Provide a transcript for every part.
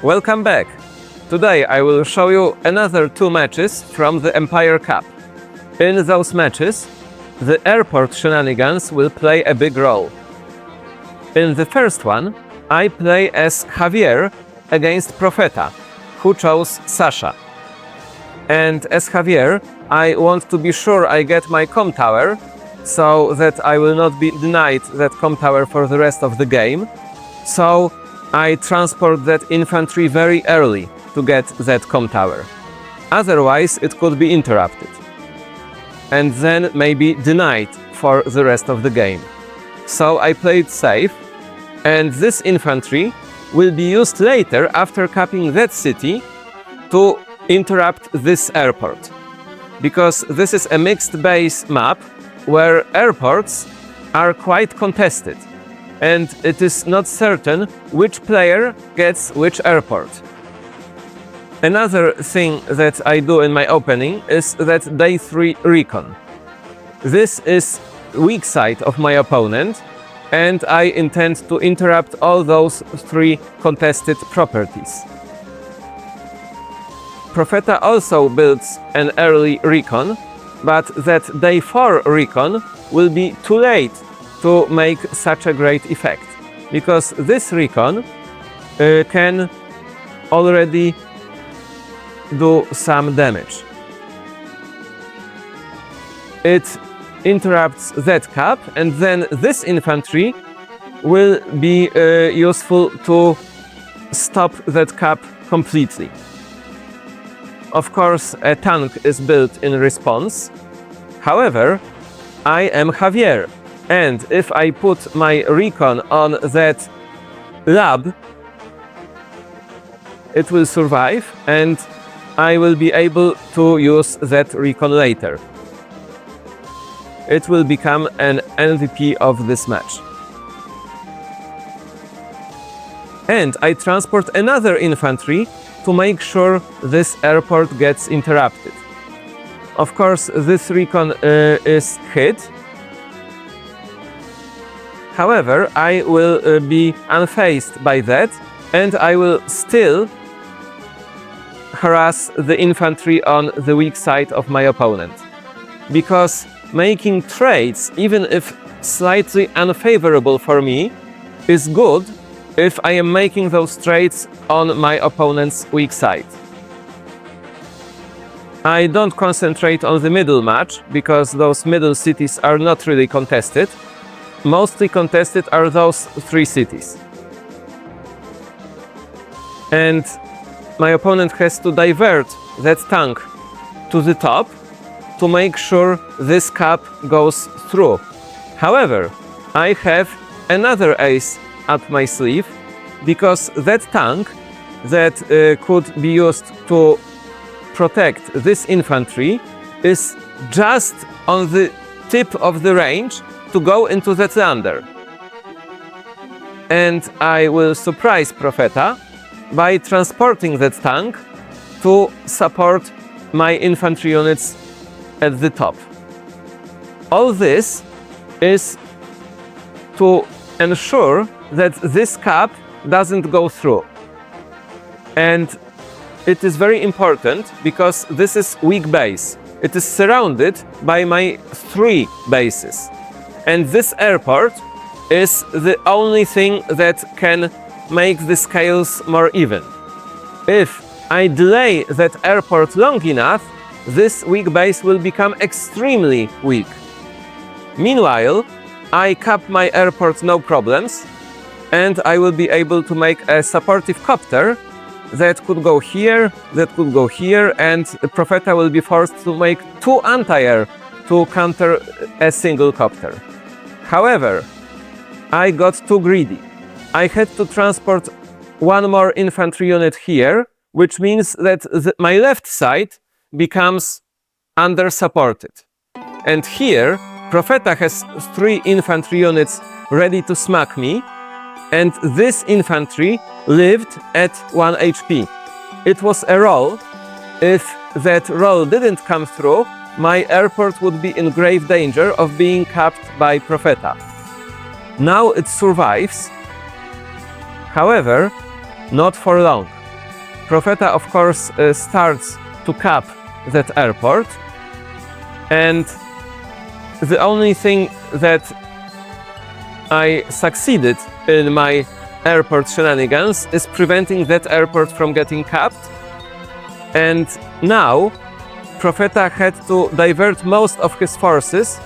Welcome back! Today I will show you another 2 matches from the Empire Cup. In those matches, the airport shenanigans will play a big role. In the first one, I play as Javier against Profeta, who chose Sasha. And as Javier, I want to be sure I get my com tower, so that I will not be denied that com tower for the rest of the game. So I transport that infantry very early to get that com tower. Otherwise, it could be interrupted. And then maybe denied for the rest of the game. So I played safe, and this infantry will be used later after capping that city to interrupt this airport. Because this is a mixed base map where airports are quite contested. And it is not certain which player gets which airport. Another thing that I do in my opening is that day 3 recon. This is weak side of my opponent, and I intend to interrupt all those 3 contested properties. Profeta also builds an early recon, but that day 4 recon will be too late to make such a great effect, because this recon can already do some damage. It interrupts that cap, and then this infantry will be useful to stop that cap completely. Of course, a tank is built in response. However, I am Javier, and if I put my recon on that lab, it will survive, and I will be able to use that recon later. It will become an MVP of this match. And I transport another infantry to make sure this airport gets interrupted. Of course, this recon is hit. However, I will be unfazed by that, and I will still harass the infantry on the weak side of my opponent. Because making trades, even if slightly unfavorable for me, is good if I am making those trades on my opponent's weak side. I don't concentrate on the middle match, because those middle cities are not really contested. Mostly contested are those 3 cities. And my opponent has to divert that tank to the top to make sure this cap goes through. However, I have another ace up my sleeve, because that tank that could be used to protect this infantry is just on the tip of the range to go into that lander. And I will surprise Profeta by transporting that tank to support my infantry units at the top. All this is to ensure that this cap doesn't go through. And it is very important, because this is weak base. It is surrounded by my 3 bases. And this airport is the only thing that can make the scales more even. If I delay that airport long enough, this weak base will become extremely weak. Meanwhile, I cap my airport no problems, and I will be able to make a supportive copter that could go here, that could go here, and Profeta will be forced to make 2 anti-air to counter a single copter. However, I got too greedy. I had to transport 1 more infantry unit here, which means that my left side becomes under-supported. And here, Profeta has 3 infantry units ready to smack me, and this infantry lived at 1 HP. It was a roll. If that roll didn't come through, my airport would be in grave danger of being capped by Profeta. Now it survives. However, not for long. Profeta, of course, starts to cap that airport, and the only thing that I succeeded in my airport shenanigans is preventing that airport from getting capped, and now Profeta had to divert most of his forces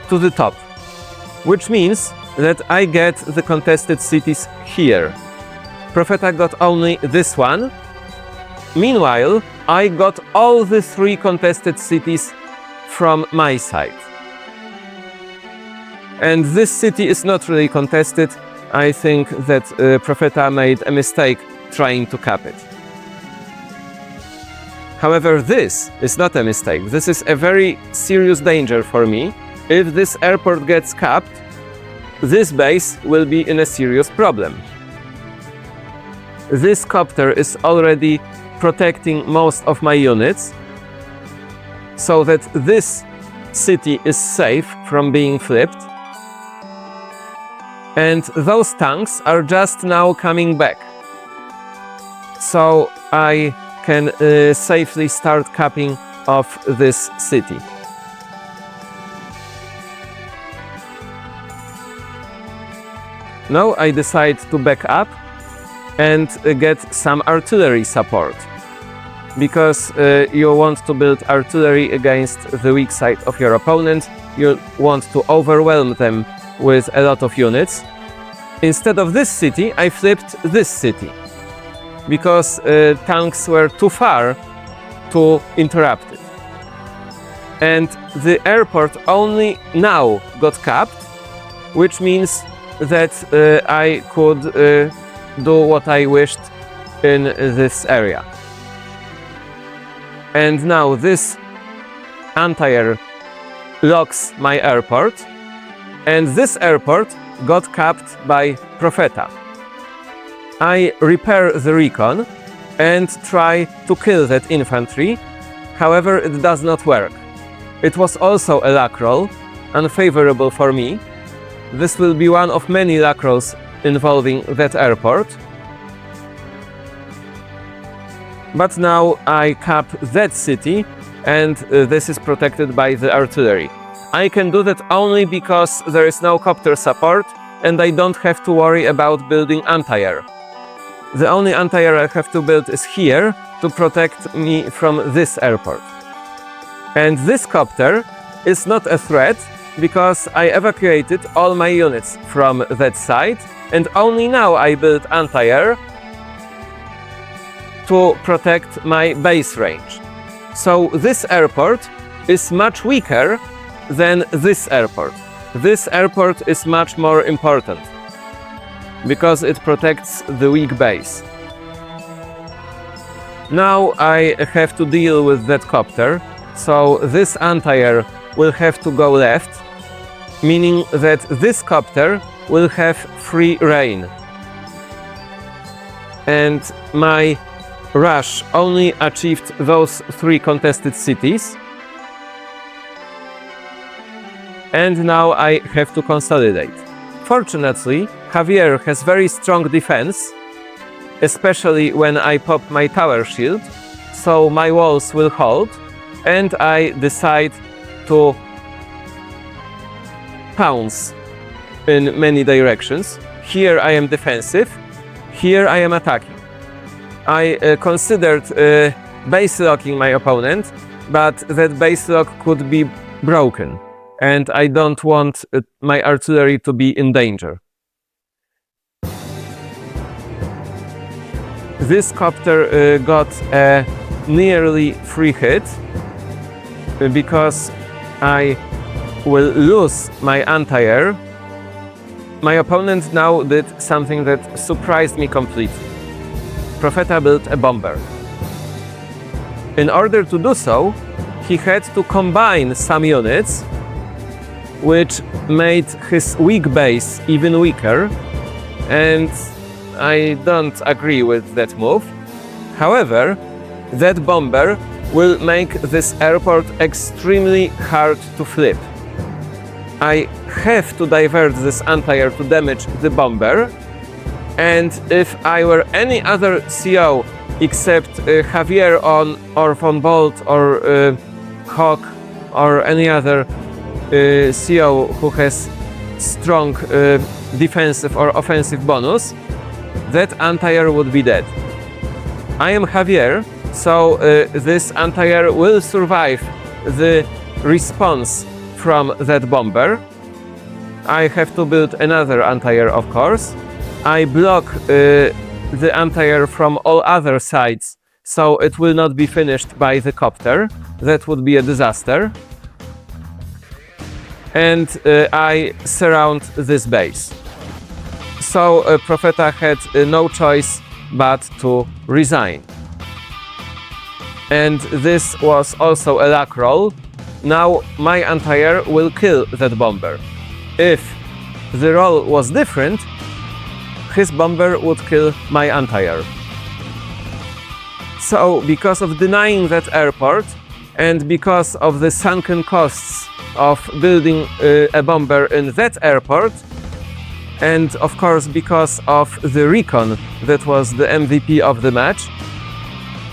to the top, which means that I get the contested cities here. Profeta got only this one. Meanwhile, I got all the 3 contested cities from my side. And this city is not really contested. I think that Profeta made a mistake trying to cap it. However, this is not a mistake. This is a very serious danger for me. If this airport gets capped, this base will be in a serious problem. This copter is already protecting most of my units, so that this city is safe from being flipped. And those tanks are just now coming back. So I can safely start capping off this city. Now I decide to back up and get some artillery support, because you want to build artillery against the weak side of your opponent. You want to overwhelm them with a lot of units. Instead of this city, I flipped this city, because tanks were too far to interrupt it. And the airport only now got capped, which means that I could do what I wished in this area. And now this anti-air locks my airport, and this airport got capped by Profeta. I repair the recon and try to kill that infantry. However, it does not work. It was also a luck roll, unfavorable for me. This will be one of many luck rolls involving that airport. But now I cap that city, and this is protected by the artillery. I can do that only because there is no copter support, and I don't have to worry about building anti-air. The only anti-air I have to build is here to protect me from this airport. And this copter is not a threat, because I evacuated all my units from that side, and only now I build anti-air to protect my base range. So this airport is much weaker than this airport. This airport is much more important, because it protects the weak base. Now I have to deal with that copter, so this anti-air will have to go left, meaning that this copter will have free reign. And my rush only achieved those 3 contested cities. And now I have to consolidate. Fortunately, Javier has very strong defense, especially when I pop my tower shield, so my walls will hold, and I decide to pounce in many directions. Here I am defensive, here I am attacking. I considered base locking my opponent, but that base lock could be broken, and I don't want my artillery to be in danger. This copter got a nearly free hit, because I will lose my anti-air. My opponent now did something that surprised me completely. Profeta built a bomber. In order to do so, he had to combine some units, which made his weak base even weaker, and I don't agree with that move. However, that bomber will make this airport extremely hard to flip. I have to divert this anti-air to damage the bomber, and if I were any other CO except Javier or Von Bolt or Hawk or any other CO who has strong defensive or offensive bonus, that anti-air would be dead. I am Javier, so this anti-air will survive the response from that bomber. I have to build another anti-air, of course. I block the anti-air from all other sides, so it will not be finished by the copter. That would be a disaster. And I surround this base. So Profeta had no choice but to resign. And this was also a luck roll. Now my anti-air will kill that bomber. If the roll was different, his bomber would kill my anti-air. So because of denying that airport and because of the sunken costs of building a bomber in that airport, and of course because of the recon that was the MVP of the match,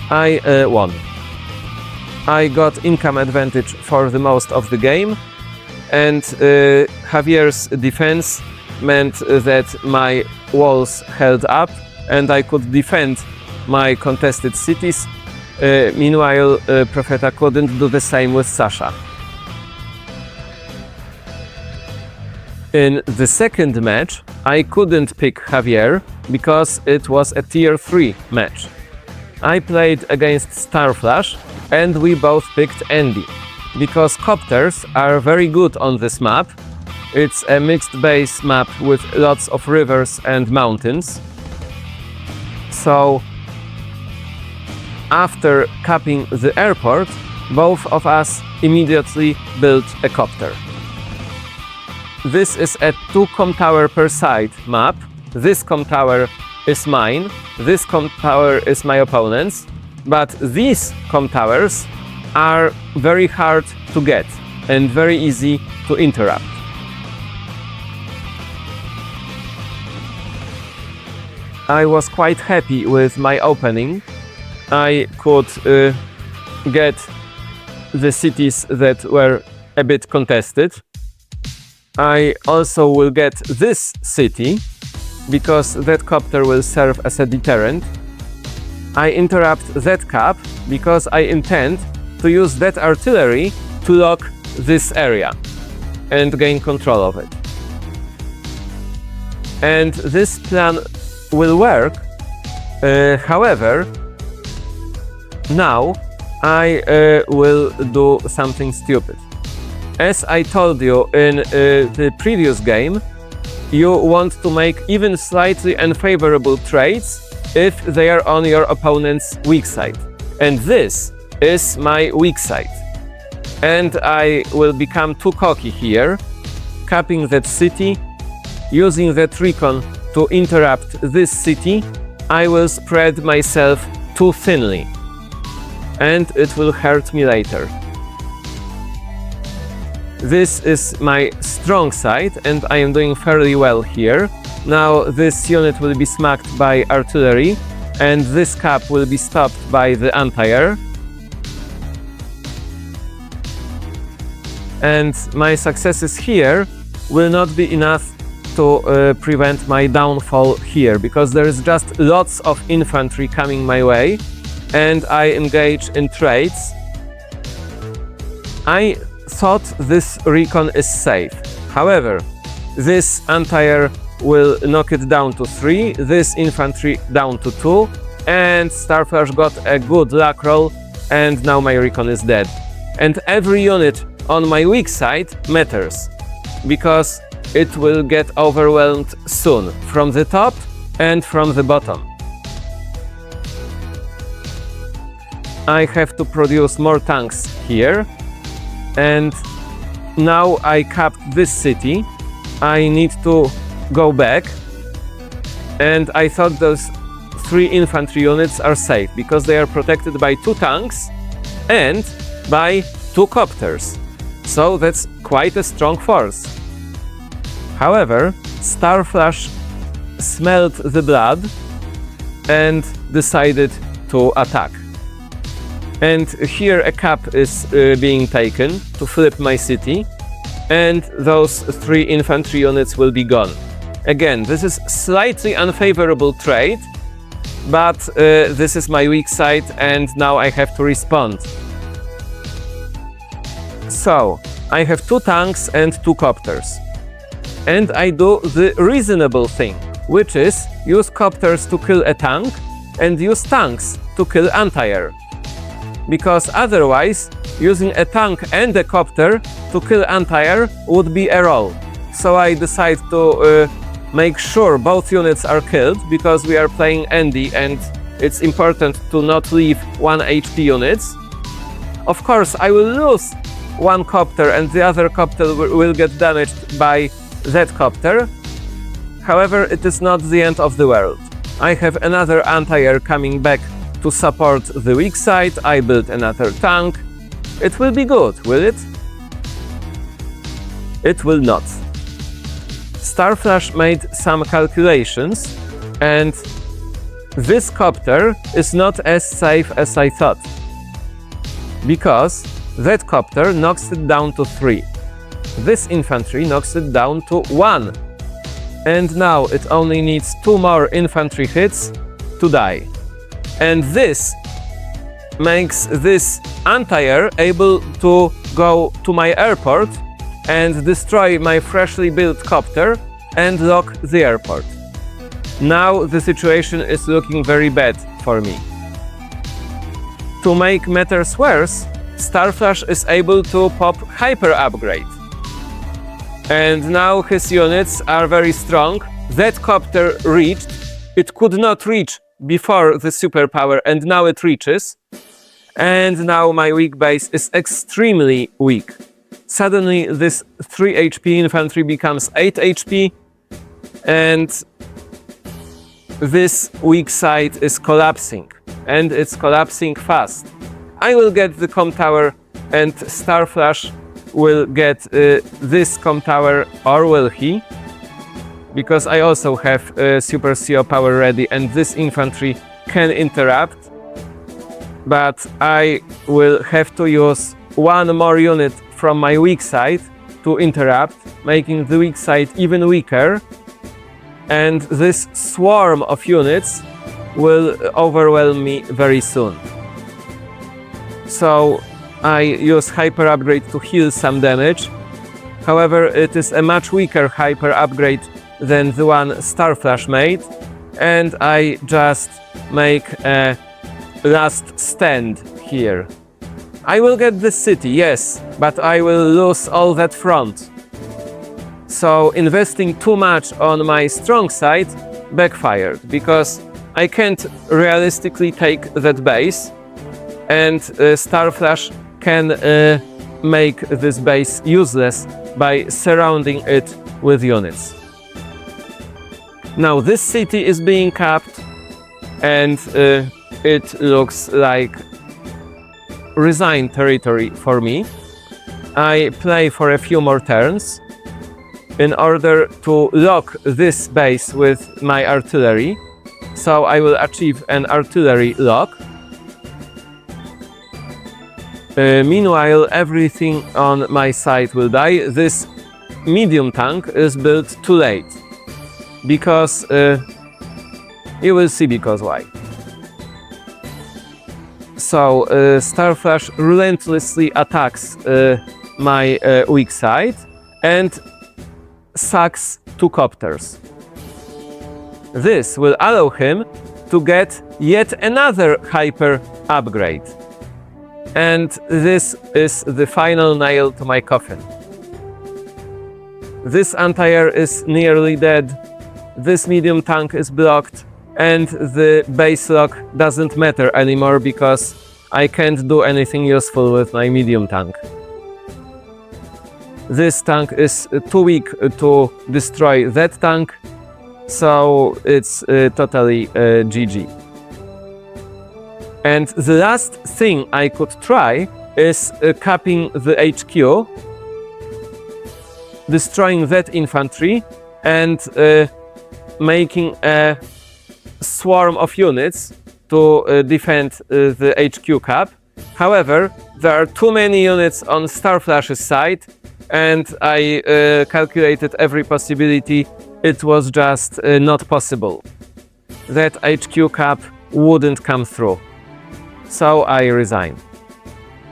I won. I got income advantage for the most of the game, and Javier's defense meant that my walls held up and I could defend my contested cities. Meanwhile, Profeta couldn't do the same with Sasha. In the second match, I couldn't pick Javier because it was a tier 3 match. I played against Starflash and we both picked Andy, because copters are very good on this map. It's a mixed base map with lots of rivers and mountains. So after capping the airport, both of us immediately built a copter. This is a 2 com tower per side map. This com tower is mine, this com tower is my opponent's, but these com towers are very hard to get and very easy to interrupt. I was quite happy with my opening. I could get the cities that were a bit contested. I also will get this city, because that copter will serve as a deterrent. I interrupt that cap because I intend to use that artillery to lock this area and gain control of it. And this plan will work. However, now I will do something stupid. As I told you in the previous game, you want to make even slightly unfavorable trades if they are on your opponent's weak side. And this is my weak side. And I will become too cocky here, capping that city, using that recon to interrupt this city. I will spread myself too thinly, and it will hurt me later. This is my strong side and I am doing fairly well here. Now this unit will be smacked by artillery and this cap will be stopped by the anti-air. And my successes here will not be enough to prevent my downfall here, because there is just lots of infantry coming my way and I engage in trades. I thought this recon is safe. However, this anti-air will knock it down to 3, this infantry down to 2, and Starflash got a good luck roll, and now my recon is dead. And every unit on my weak side matters, because it will get overwhelmed soon, from the top and from the bottom. I have to produce more tanks here. And now I capped this city. I need to go back. And I thought those 3 infantry units are safe because they are protected by 2 tanks and by 2 copters. So that's quite a strong force. However, Starflash smelled the blood and decided to attack. And here a cap is being taken to flip my city, and those 3 infantry units will be gone. Again, this is slightly unfavorable trade, but this is my weak side, and now I have to respond. So, I have 2 tanks and 2 copters. And I do the reasonable thing, which is use copters to kill a tank and use tanks to kill anti-air. Because otherwise, using a tank and a copter to kill anti-air would be a roll. So I decide to make sure both units are killed, because we are playing Andy and it's important to not leave 1 HP units. Of course, I will lose 1 copter and the other copter will get damaged by that copter. However, it is not the end of the world. I have another anti-air coming back to support the weak side. I built another tank. It will be good, will it? It will not. Starflash made some calculations, and this copter is not as safe as I thought, because that copter knocks it down to 3. This infantry knocks it down to 1. And now it only needs 2 more infantry hits to die. And this makes this anti-air able to go to my airport and destroy my freshly built copter and lock the airport. Now the situation is looking very bad for me. To make matters worse, Starflash is able to pop hyper upgrade. And now his units are very strong. That copter reached. It could not reach before the superpower, and now it reaches. And now my weak base is extremely weak. Suddenly this 3 HP infantry becomes 8 HP, and this weak side is collapsing, and it's collapsing fast. I will get the com tower, and Starflash will get this com tower, or will he? Because I also have Super CO power ready, and this infantry can interrupt. But I will have to use 1 more unit from my weak side to interrupt, making the weak side even weaker. And this swarm of units will overwhelm me very soon. So I use hyper upgrade to heal some damage. However, it is a much weaker hyper upgrade than the one Starflash made, and I just make a last stand here. I will get the city, yes, but I will lose all that front. So investing too much on my strong side backfired, because I can't realistically take that base, and Starflash can make this base useless by surrounding it with units. Now this city is being capped, and it looks like resigned territory for me. I play for a few more turns in order to lock this base with my artillery. So I will achieve an artillery lock. Meanwhile, everything on my side will die. This medium tank is built too late, because you will see because why. So Starflash relentlessly attacks my weak side and sacks 2 copters. This will allow him to get yet another hyper upgrade. And this is the final nail to my coffin. This anti-air is nearly dead, this medium tank is blocked, and the base lock doesn't matter anymore because I can't do anything useful with my medium tank. This tank is too weak to destroy that tank, so it's totally GG. And the last thing I could try is capping the HQ, destroying that infantry, and making a swarm of units to defend the HQ Cup. However, there are too many units on Starflash's side, and I calculated every possibility. It was just not possible. That HQ Cup wouldn't come through. So I resigned.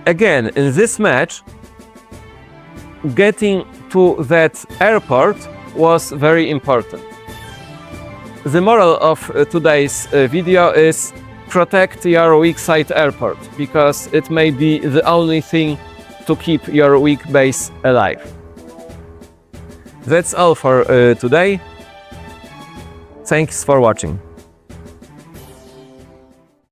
Again, in this match, getting to that airport was very important. The moral of today's video is protect your weak side airport, because it may be the only thing to keep your weak base alive. That's all for today. Thanks for watching.